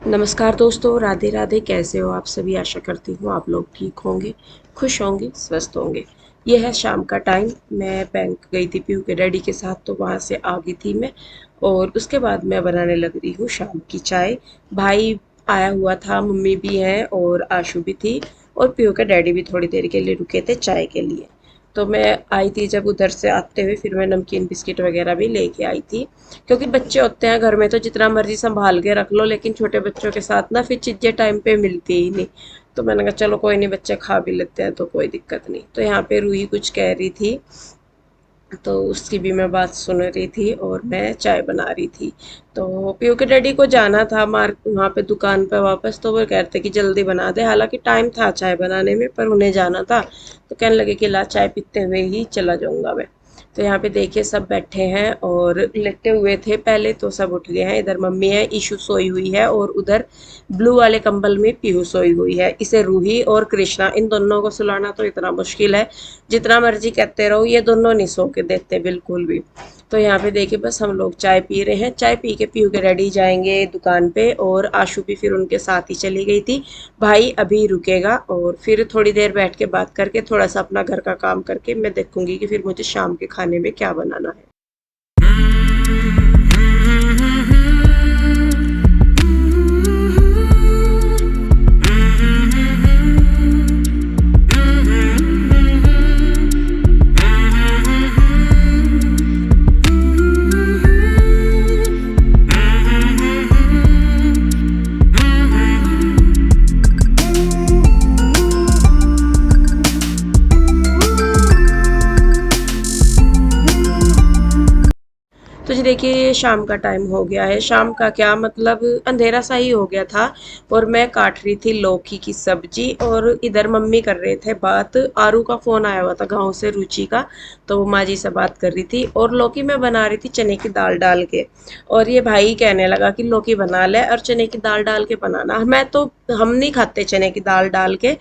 नमस्कार दोस्तों, राधे राधे। कैसे हो आप सभी? आशा करती हूँ आप लोग ठीक होंगे, खुश होंगे, स्वस्थ होंगे। ये है शाम का टाइम। मैं बैंक गई थी पीयू के डैडी के साथ, तो वहाँ से आ गई थी मैं। और उसके बाद मैं बनाने लग रही हूँ शाम की चाय। भाई आया हुआ था, मम्मी भी है और आशु भी थी। और पीयू के डैडी भी थोड़ी देर के लिए रुके थे चाय के लिए। तो मैं आई थी जब उधर से आते हुए, फिर मैं नमकीन बिस्किट वगैरह भी लेके आई थी। क्योंकि बच्चे होते हैं घर में तो जितना मर्जी संभाल के रख लो, लेकिन छोटे बच्चों के साथ ना फिर चीजें टाइम पे मिलती ही नहीं। तो मैंने कहा चलो कोई नहीं, बच्चे खा भी लेते हैं तो कोई दिक्कत नहीं। तो यहाँ पे रूही कुछ कह रही थी, तो उसकी भी मैं बात सुन रही थी और मैं चाय बना रही थी। तो पीयू के डैडी को जाना था मार वहाँ पे दुकान पे वापस, तो वो कह रहे थे कि जल्दी बना दे। हालांकि टाइम था चाय बनाने में, पर उन्हें जाना था। तो कहने लगे कि ला चाय पीते हुए ही चला जाऊंगा मैं। तो यहाँ पे देखिए सब बैठे हैं और लेटे हुए थे पहले, तो सब उठ गए हैं। इधर मम्मी है, ईशु सोई हुई है, और उधर ब्लू वाले कंबल में पीहू सोई हुई है। इसे रूही और कृष्णा, इन दोनों को सुलाना तो इतना मुश्किल है। जितना मर्जी कहते रहो, ये दोनों नहीं सो के देते बिल्कुल भी। तो यहाँ पे देखिए बस हम लोग चाय पी रहे हैं। चाय पी के पीयू के रेडी जाएंगे दुकान पे, और आशु भी फिर उनके साथ ही चली गई थी। भाई अभी रुकेगा, और फिर थोड़ी देर बैठ के बात करके थोड़ा सा अपना घर का काम करके मैं देखूंगी कि फिर मुझे शाम के खाने में क्या बनाना है। तो जी देखिए, ये शाम का टाइम हो गया है। शाम का क्या मतलब, अंधेरा सा ही हो गया था। और मैं काट रही थी लौकी की सब्जी, और इधर मम्मी कर रहे थे बात। आरू का फोन आया हुआ था गांव से, रुचि का। तो वो माँ जी से बात कर रही थी, और लौकी मैं बना रही थी चने की दाल डाल के। और ये भाई कहने लगा कि लौकी बना ले और चने की दाल डाल के बनाना। हम नहीं खाते चने की दाल डाल के।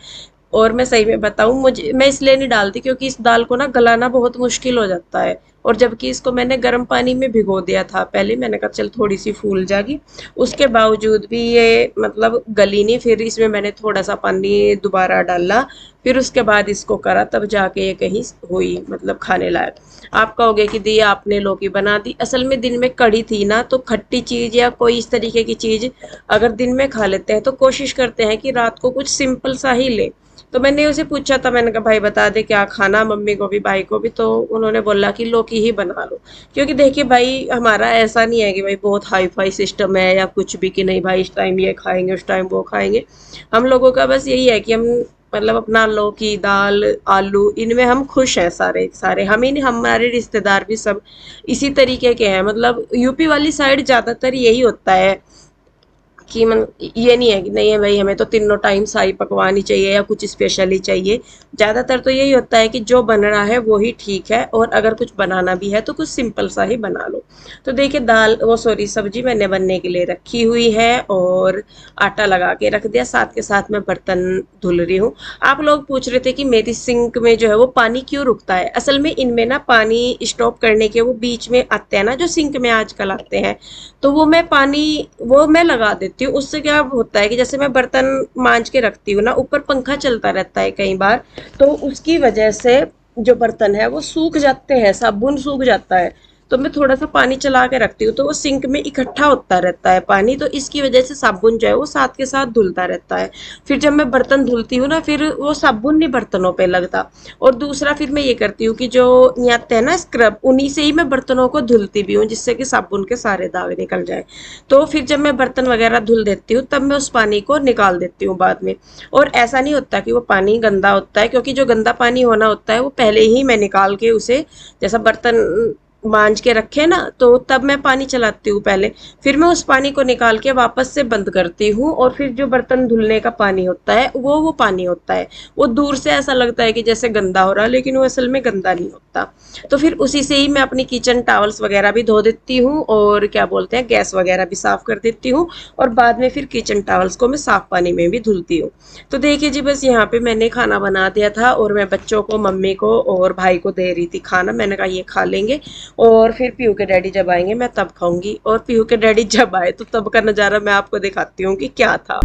और मैं सही में बताऊं, मुझे मैं इसलिए नहीं डालती क्योंकि इस दाल को ना गलाना बहुत मुश्किल हो जाता है। और जबकि इसको मैंने गर्म पानी में भिगो दिया था पहले, मैंने कहा चल थोड़ी सी फूल जाएगी। उसके बावजूद भी ये मतलब गली नहीं। फिर इसमें मैंने थोड़ा सा पानी दोबारा डाला, फिर उसके बाद इसको करा, तब जाके ये कहीं हुई मतलब खाने लायक। आप कहोगे कि दी आपने लौकी बना दी। असल में दिन में कड़ी थी ना, तो खट्टी चीज या कोई इस तरीके की चीज अगर दिन में खा लेते हैं तो कोशिश करते हैं कि रात को कुछ सिंपल सा ही ले। तो मैंने उसे पूछा था, मैंने कहा भाई बता दे क्या खाना, मम्मी को भी भाई को भी। तो उन्होंने बोला कि लौकी ही बना लो। क्योंकि देखिए भाई, हमारा ऐसा नहीं है कि भाई बहुत हाई फाई सिस्टम है या कुछ भी, कि नहीं भाई इस टाइम ये खाएंगे उस टाइम वो खाएंगे। हम लोगों का बस यही है कि हम मतलब अपना लौकी दाल आलू, इनमें हम खुश हैं। सारे सारे हम ही नहीं, हमारे रिश्तेदार भी सब इसी तरीके के हैं। मतलब यूपी वाली साइड ज्यादातर यही होता है कि ये नहीं है कि नहीं है भाई हमें तो तीनों टाइम शाही पकवान ही चाहिए या कुछ स्पेशल ही चाहिए। ज्यादातर तो यही होता है कि जो बन रहा है वो ही ठीक है, और अगर कुछ बनाना भी है तो कुछ सिंपल सा ही बना लो। तो देखिए दाल वो सॉरी सब्जी मैंने बनने के लिए रखी हुई है, और आटा लगा के रख दिया। साथ के साथ मैं बर्तन धुल रही हूँ। आप लोग पूछ रहे थे कि मेरी सिंक में जो है वो पानी क्यों रुकता है। असल में इनमें ना पानी स्टॉप करने के वो बीच में आते हैं ना, जो सिंक में आजकल आते हैं। तो वो मैं लगा देती हूँ। उससे क्या होता है कि जैसे मैं बर्तन मांज के रखती हूँ ना, ऊपर पंखा चलता रहता है कई बार। तो उसकी वजह से जो बर्तन है वो सूख जाते हैं, साबुन सूख जाता है। तो मैं थोड़ा सा पानी चला के रखती हूँ, तो वो सिंक में इकट्ठा होता रहता है पानी। तो इसकी वजह से साबुन जो है वो साथ के साथ धुलता रहता है। फिर जब मैं बर्तन धुलती हूँ ना, फिर वो साबुन नहीं बर्तनों पे लगता। और दूसरा फिर मैं ये करती हूँ कि जो ये आते हैं ना स्क्रब, उन्हीं से ही मैं बर्तनों को धुलती भी हूँ, जिससे कि साबुन के सारे दाग निकल जाए। तो फिर जब मैं बर्तन वगैरह धुल देती हूँ, तब मैं उस पानी को निकाल देती हूँ बाद में। और ऐसा नहीं होता कि वो पानी गंदा होता है, क्योंकि जो गंदा पानी होना होता है वो पहले ही मैं निकाल के उसे, जैसा बर्तन मांज के रखे ना, तो तब मैं पानी चलाती हूँ पहले। फिर मैं उस पानी को निकाल के वापस से बंद करती हूँ, और फिर जो बर्तन धुलने का पानी होता है वो पानी होता है। वो दूर से ऐसा लगता है कि जैसे गंदा हो रहा है, लेकिन वो असल में गंदा नहीं होता। तो फिर उसी से ही मैं अपनी किचन टॉवल्स वगैरह भी धो देती हूँ, और क्या बोलते हैं गैस वगैरह भी साफ कर देती हूँ। और बाद में फिर किचन टॉवल्स को मैं साफ पानी में भी धुलती हूँ। तो देखिए जी, बस यहाँ पे मैंने खाना बना दिया था, और मैं बच्चों को, मम्मी को और भाई को दे रही थी खाना। मैंने कहा ये खा लेंगे। और फिर पीहू के डैडी जब आएंगे मैं तब खाऊंगी, और पीहू के डैडी जब आए तो तब का नज़ारा मैं आपको दिखाती हूँ कि क्या था।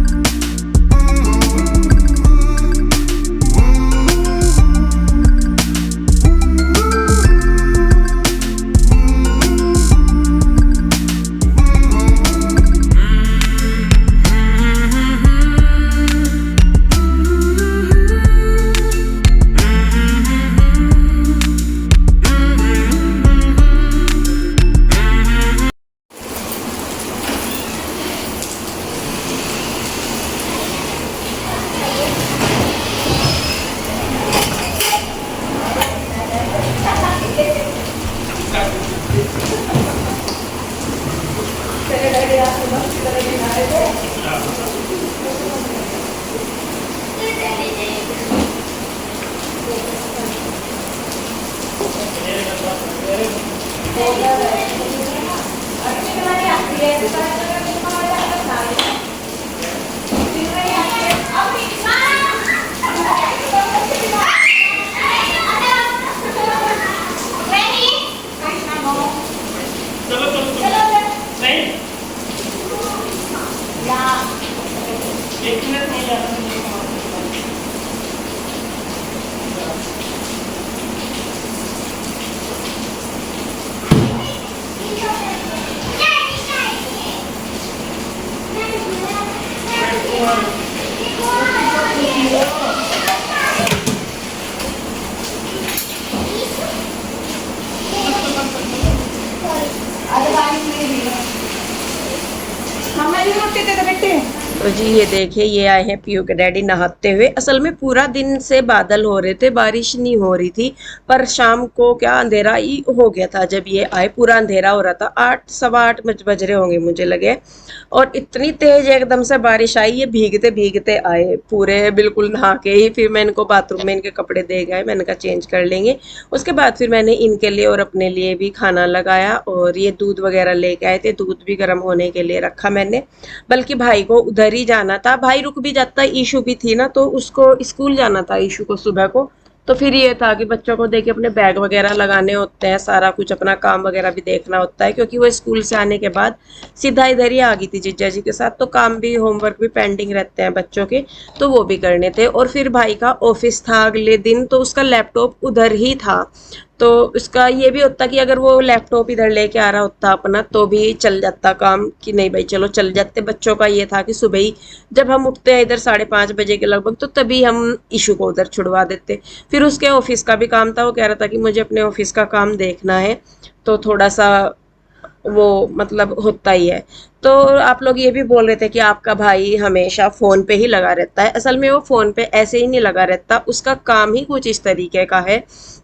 तो जी ये देखिए, ये आए हैं पीयू के डैडी नहाते हुए। असल में पूरा दिन से बादल हो रहे थे, बारिश नहीं हो रही थी, पर शाम को क्या अंधेरा ही हो गया था जब ये आए। पूरा अंधेरा हो रहा था, 8 सवा 8 बज रहे होंगे मुझे लगे, और इतनी तेज एकदम से बारिश आई, ये भीगते भीगते आए पूरे बिल्कुल नहा के ही। फिर मैं इनको बाथरूम में इनके कपड़े दे गए, मैंने कहा चेंज कर लेंगे। उसके बाद फिर मैंने इनके लिए और अपने लिए भी खाना लगाया, और ये दूध वगैरह लेके आए थे, दूध भी गर्म होने के लिए रखा मैंने। बल्कि भाई को उधर ही जाना था, भाई रुक भी जाता, ईशु भी थी ना, तो उसको स्कूल जाना था ईशु को सुबह को। तो फिर ये था कि बच्चों को देके अपने बैग वगैरह लगाने होते हैं, सारा कुछ अपना काम वगैरह भी देखना होता है, क्योंकि वो स्कूल से आने के बाद सीधा इधर ही आ गई थी जीजा जी के साथ, तो काम भी होमवर्क भी पेंडिंग रहते हैं बच्चों के, तो वो भी करने थे। और फिर भाई का ऑफिस था अगले दिन, तो उसका लैपटॉप उधर ही था। तो उसका ये भी होता कि अगर वो लैपटॉप इधर लेके आ रहा होता अपना, तो भी चल जाता काम, कि नहीं भाई चलो चल जाते। बच्चों का ये था कि सुबह ही जब हम उठते हैं इधर 5:30 बजे के लगभग, तो तभी हम ईशू को उधर छुड़वा देते। फिर उसके ऑफिस का भी काम था, वो कह रहा था कि मुझे अपने ऑफिस का काम देखना है, तो थोड़ा सा वो मतलब होता ही है। तो आप लोग ये भी बोल रहे थे कि आपका भाई हमेशा फ़ोन पे ही लगा रहता है। असल में वो फ़ोन पे ऐसे ही नहीं लगा रहता, उसका काम ही कुछ इस तरीके का है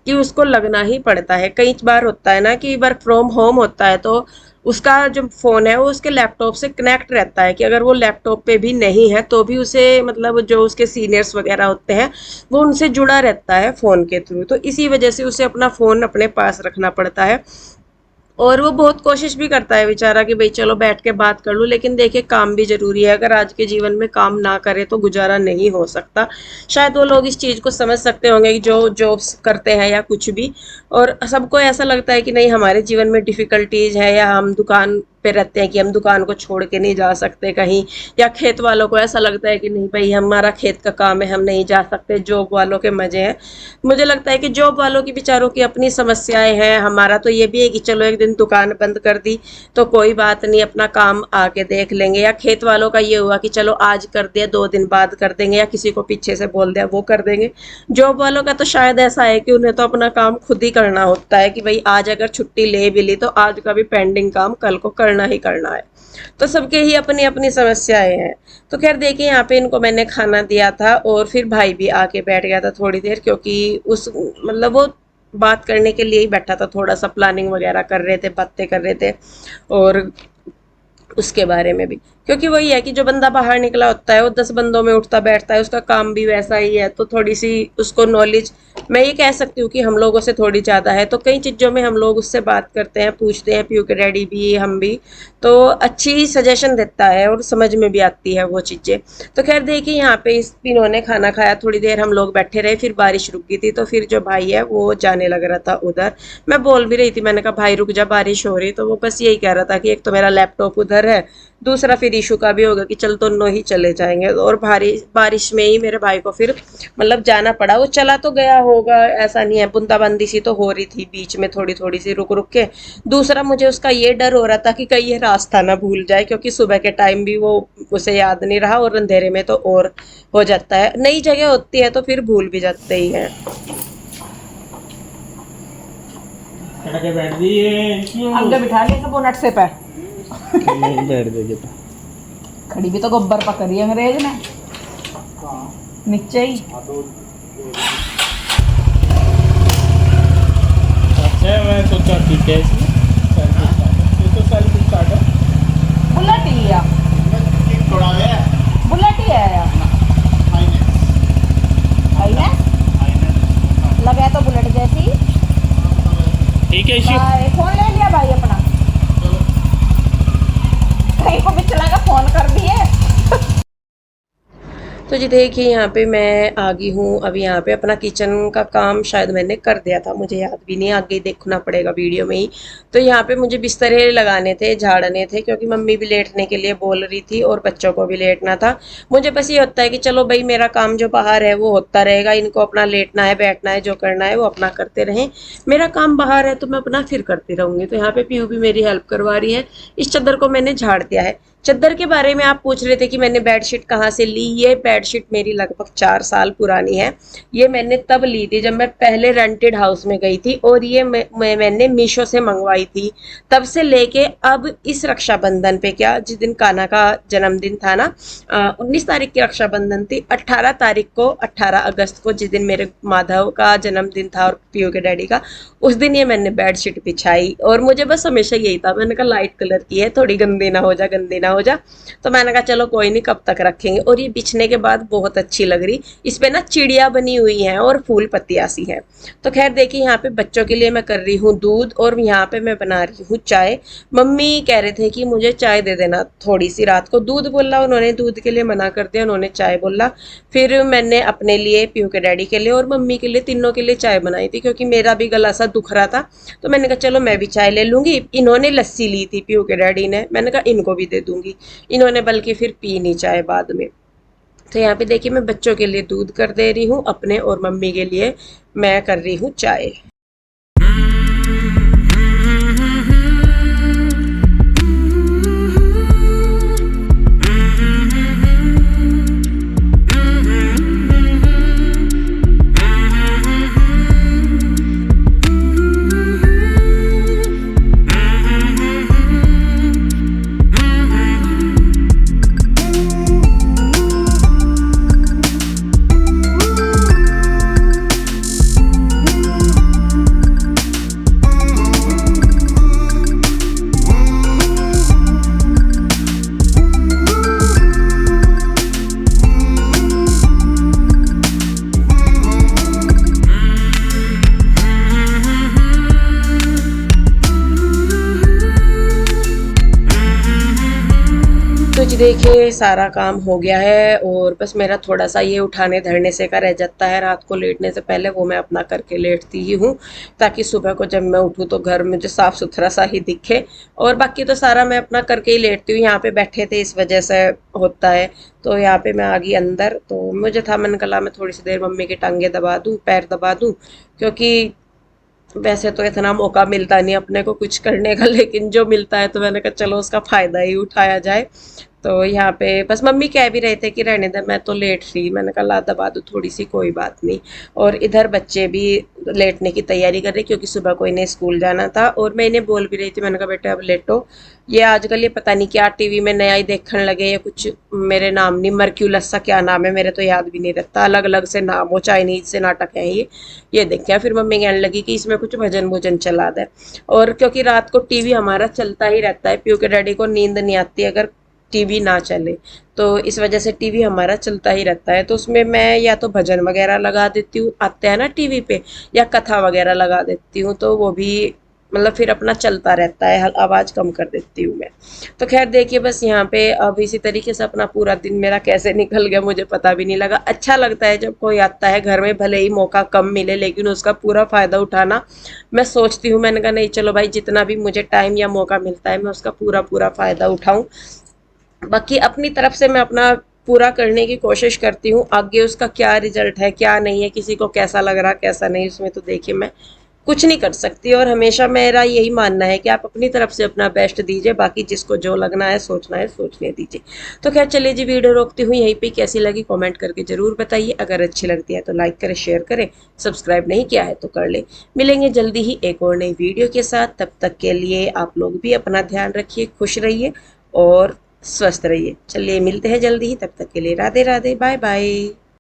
कि उसको लगना ही पड़ता है। कई बार होता है ना कि वर्क फ्रॉम होम होता है, तो उसका जो फ़ोन है वो उसके लैपटॉप से कनेक्ट रहता है, कि अगर वो लैपटॉप पे भी नहीं है तो भी उसे मतलब जो उसके सीनियर्स वगैरह होते हैं वो उनसे जुड़ा रहता है फ़ोन के थ्रू। तो इसी वजह से उसे अपना फ़ोन अपने पास रखना पड़ता है। और वो बहुत कोशिश भी करता है बेचारा कि भाई चलो बैठ के बात कर लूँ, लेकिन देखिए काम भी ज़रूरी है। अगर आज के जीवन में काम ना करे तो गुजारा नहीं हो सकता। शायद वो लोग इस चीज़ को समझ सकते होंगे कि जो जॉब्स करते हैं या कुछ भी, और सबको ऐसा लगता है कि नहीं हमारे जीवन में डिफ़िकल्टीज है, या हम दुकान पे रहते हैं कि हम दुकान को छोड़ के नहीं जा सकते कहीं, या खेत वालों को ऐसा लगता है कि नहीं भाई हमारा खेत का काम है हम नहीं जा सकते, जॉब वालों के मज़े हैं। मुझे लगता है कि जॉब वालों की बेचारों की अपनी समस्याएं हैं। हमारा तो ये भी है कि चलो एक दिन दुकान बंद कर दी तो कोई बात नहीं, अपना काम आके देख लेंगे। या खेत वालों का ये हुआ कि चलो आज कर दिया 2 दिन बाद कर देंगे, या किसी को पीछे से बोल दिया वो कर देंगे। जॉब वालों का तो शायद ऐसा है कि उन्हें तो अपना काम खुद ही करना होता है, कि भाई आज अगर छुट्टी ले भी ली तो आज का भी पेंडिंग काम कल को करना ही करना है। तो सबके ही अपनी अपनी समस्याएं हैं। तो खैर देखिए, यहाँ पे इनको मैंने खाना दिया था, और फिर भाई भी आके बैठ गया था थोड़ी देर, क्योंकि उस मतलब वो बात करने के लिए ही बैठा था, थोड़ा सा प्लानिंग वगैरह कर रहे थे, बातें कर रहे थे, और उसके बारे में भी। क्योंकि वही है कि जो बंदा बाहर निकला होता है वो 10 बंदों में उठता बैठता है, उसका काम भी वैसा ही है, तो थोड़ी सी उसको नॉलेज, मैं ये कह सकती हूँ कि हम लोगों से थोड़ी ज़्यादा है, तो कई चीज़ों में हम लोग उससे बात करते हैं, पूछते हैं, पीयू के डैडी भी, हम भी, तो अच्छी सजेशन देता है और समझ में भी आती है वो चीज़ें। तो खैर देखिए यहाँ पे इस इन्होंने खाना खाया, थोड़ी देर हम लोग बैठे रहे, फिर बारिश रुक गई थी, तो फिर जो भाई है वो जाने लग रहा था उधर। मैं बोल भी रही थी, मैंने कहा भाई रुक जा, बारिश हो रही, तो वो बस यही कह रहा था कि एक तो मेरा लैपटॉप उधर है, दूसरा फिर इशू का भी होगा कि चल दोनों ही चले जाएंगे, और भारी बारिश में ही मेरे भाई को फिर मतलब जाना पड़ा। वो चला तो गया होगा, ऐसा नहीं है, बूंदाबांदी सी तो हो रही थी बीच में थोड़ी थोड़ी सी रुक रुक के। दूसरा मुझे उसका ये डर हो रहा था कि कहीं ये रास्ता ना भूल जाए, क्योंकि सुबह के टाइम भी वो उसे याद नहीं रहा, और अंधेरे में तो और हो जाता है, नई जगह होती है तो फिर भूल भी जाते ही हैं। के बैठ गई है क्यों? आगे बिठा लिया सब बोनट से पे नहीं बैठ देगी तो खड़ी भी तो गोबर पकड़ी है अंग्रेज ने नीचे ही। अच्छा मैं सोचा ठीक है इसमें ये तो सारी कुछ स्टार्ट है। बुलेट ही है, बुलेट ही है यार, लगा तो बुलेट जैसी। ठीक है इशू फोन ले लिया भाई अपना, कहीं को भी चला का फोन कर दिए। तो जी देखिए यहाँ पे मैं आ गई हूँ, अभी यहाँ पे अपना किचन का काम शायद मैंने कर दिया था, मुझे याद भी नहीं, आगे देखना पड़ेगा वीडियो में ही। तो यहाँ पे मुझे बिस्तरे लगाने थे, झाड़ने थे, क्योंकि मम्मी भी लेटने के लिए बोल रही थी और बच्चों को भी लेटना था। मुझे बस ये होता है कि चलो भाई मेरा काम जो बाहर है वो होता रहेगा, इनको अपना लेटना है बैठना है जो करना है वो अपना करते रहें, मेरा काम बाहर है तो मैं अपना फिर करती रहूँगी। तो यहाँ पे पीयू भी मेरी हेल्प करवा रही है। इस चादर को मैंने झाड़ दिया है। चद्दर के बारे में आप पूछ रहे थे कि मैंने बेडशीट कहाँ से ली, ये बेडशीट मेरी लगभग 4 साल पुरानी है। ये मैंने तब ली थी जब मैं पहले रेंटेड हाउस में गई थी, और ये मैंने मीशो से मंगवाई थी। तब से लेके अब इस रक्षाबंधन पे, क्या जिस दिन कान्हा का जन्मदिन था ना, 19 तारीख की रक्षाबंधन थी, 18 तारीख को, 18 अगस्त को, जिस दिन मेरे माधव का जन्मदिन था और पीयू के डैडी का, उस दिन ये मैंने बेडशीट बिछाई। और मुझे बस हमेशा यही था, मैंने कहा लाइट कलर की है, थोड़ी गंदी ना हो जा, गंदी ना हो जा, तो मैंने कहा चलो कोई नहीं, कब तक रखेंगे। और ये बिछने के बाद बहुत अच्छी लग रही, इस पे ना चिड़िया बनी हुई है और फूल पत्तियां सी है। तो खैर देखिए यहाँ पे बच्चों के लिए मैं कर रही हूँ दूध, और यहाँ पे मैं बना रही हूँ चाय। मम्मी कह रहे थे कि मुझे चाय दे देना थोड़ी सी, रात को दूध बोला उन्होंने, दूध के लिए मना कर दिया, उन्होंने चाय बोला। फिर मैंने अपने लिए, पीयू के डैडी के लिए और मम्मी के लिए, तीनों के लिए चाय बनाई थी, क्योंकि मेरा भी गला सा दुख रहा था। तो मैंने कहा चलो मैं भी चाय ले लूंगी। इन्होंने लस्सी ली थी पीयू के डैडी ने, मैंने कहा इनको भी दे दूंगी, इन्होंने बल्कि फिर पी नहीं चाय बाद में। तो यहाँ पे देखिए मैं बच्चों के लिए दूध कर दे रही हूँ, अपने और मम्मी के लिए मैं कर रही हूँ चाय। तो जी देखिए सारा काम हो गया है, और बस मेरा थोड़ा सा ये उठाने धरने से का रह जाता है रात को लेटने से पहले, वो मैं अपना करके लेटती ही हूँ, ताकि सुबह को जब मैं उठूँ तो घर मुझे साफ सुथरा सा ही दिखे। और बाकी तो सारा मैं अपना करके ही लेटती हूँ। यहाँ पे बैठे थे इस वजह से होता है। तो यहाँ पे मैं आ गई अंदर, तो मुझे था, मैंने कहा मैं थोड़ी सी देर मम्मी के टांगे दबा दूँ, पैर दबा दूँ, क्योंकि वैसे तो इतना मौका मिलता नहीं अपने को कुछ करने का, लेकिन जो मिलता है तो मैंने कहा चलो उसका फ़ायदा ही उठाया जाए। तो यहाँ पे बस मम्मी कह भी रहे थे कि रहने दे, मैं तो लेट रही, मैंने कहा ला दबा दो थोड़ी सी, कोई बात नहीं। और इधर बच्चे भी लेटने की तैयारी कर रहे, क्योंकि सुबह को इन्हें स्कूल जाना था, और मैं इन्हें बोल भी रही थी, मैंने कहा बेटे अब लेटो। ये आजकल ये पता नहीं क्या टीवी में नया ही देखने लगे, या कुछ मेरे नाम नहीं, मर्क्यूलस सा क्या नाम है, मेरे तो याद भी नहीं रहता, अलग अलग से नाम हो, चाइनीज से नाटक है ये देखे। फिर मम्मी कहने लगी कि इसमें कुछ भजन भुजन चला दे। और क्योंकि रात को टीवी हमारा चलता ही रहता है, पीयू के डैडी को नींद नहीं आती अगर टीवी ना चले। तो इस वजह से टीवी हमारा चलता ही रहता है। तो उसमें मैं या तो भजन वगैरह लगा देती हूँ, आते हैं ना टीवी पे, या कथा वगैरह लगा देती हूँ, तो वो भी मतलब फिर अपना चलता रहता है, आवाज़ कम कर देती हूँ मैं। तो खैर देखिए, बस यहाँ पे अब इसी तरीके से अपना पूरा दिन मेरा कैसे निकल गया मुझे पता भी नहीं लगा। अच्छा लगता है जब कोई आता है घर में, भले ही मौका कम मिले लेकिन उसका पूरा फ़ायदा उठाना मैं सोचती हूँ। मैंने कहा नहीं चलो भाई, जितना भी मुझे टाइम या मौका मिलता है मैं उसका पूरा पूरा फ़ायदा उठाऊँ। बाकी अपनी तरफ से मैं अपना पूरा करने की कोशिश करती हूँ। आगे उसका क्या रिजल्ट है क्या नहीं है, किसी को कैसा लग रहा कैसा नहीं, उसमें तो देखिए मैं कुछ नहीं कर सकती। और हमेशा मेरा यही मानना है कि आप अपनी तरफ से अपना बेस्ट दीजिए, बाकी जिसको जो लगना है सोचने दीजिए। तो खैर चलिए जी, वीडियो रोकती हूँ यहीं पे। कैसी लगी कमेंट करके ज़रूर बताइए। अगर अच्छी लगती है तो लाइक करें, शेयर करें, सब्सक्राइब नहीं किया है तो कर ले। मिलेंगे जल्दी ही एक और नई वीडियो के साथ। तब तक के लिए आप लोग भी अपना ध्यान रखिए, खुश रहिए और स्वस्थ रहिए। चलिए मिलते हैं जल्दी ही, तब तक के लिए राधे राधे, बाय बाय।